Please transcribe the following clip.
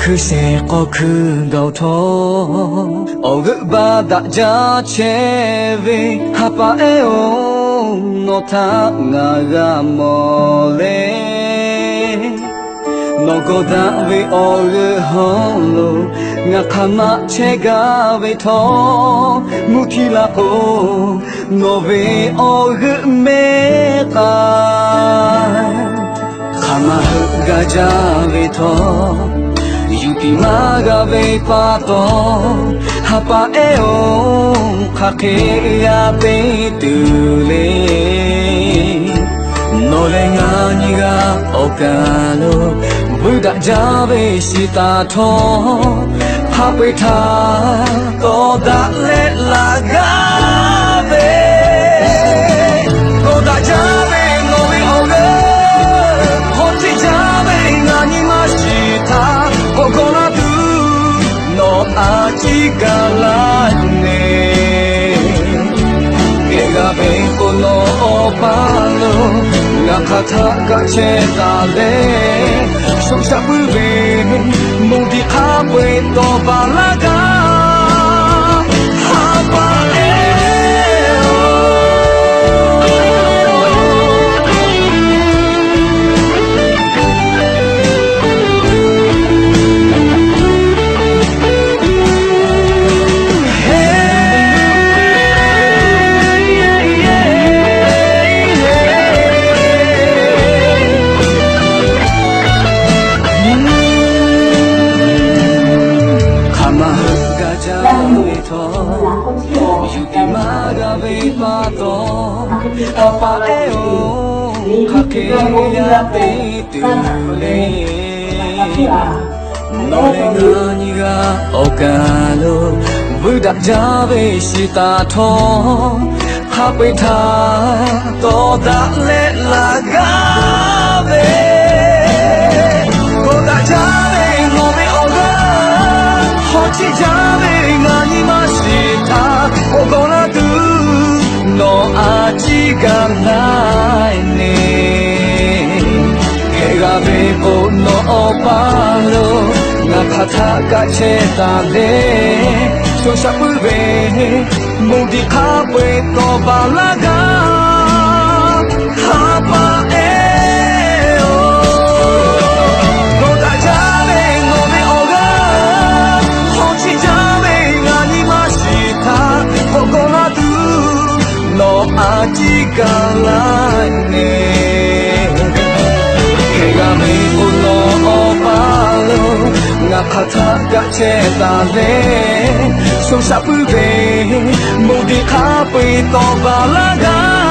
그새 큰 거토 어그바다 자체비 하파에오 노타나가 몰래 너고다 위 어그 홀로 나카마 체가 위토 무티라오 너비 어그 메가 가마흐가 자위토 유티마가 베파토 하파에오 카케야 베투레 노랭아 니가 오카노 부다 자베 시타토 하페타 또달레 라가베 또다 자베 노비 오게 혼지 자베 나니 마시타 오고나두 너 아직 갈라네 내가 뵙고 너 오빠로 나카타가 제달래 속삭불베 모디 하베 또 발라가 아빠에요 가게야 베이트레 노래가 니가 오가노 부닥자베 시타토 하베타 또달레 라가베 고닥자베 노메 오가 호치자베 나니 마시타 오고나두 너 아직 갈라이네 해가 베고 너 오빠로 나카타가 제달래 소샤불베 모디 카베 또 발라가 하바에요 고다자베 노메 오가 호치자베 나니 마시타 오고나두 너 아직 갈라네 해가 메고 너 오빠로 나카타가 제달래 소샤불베 모디 카페 또 발라가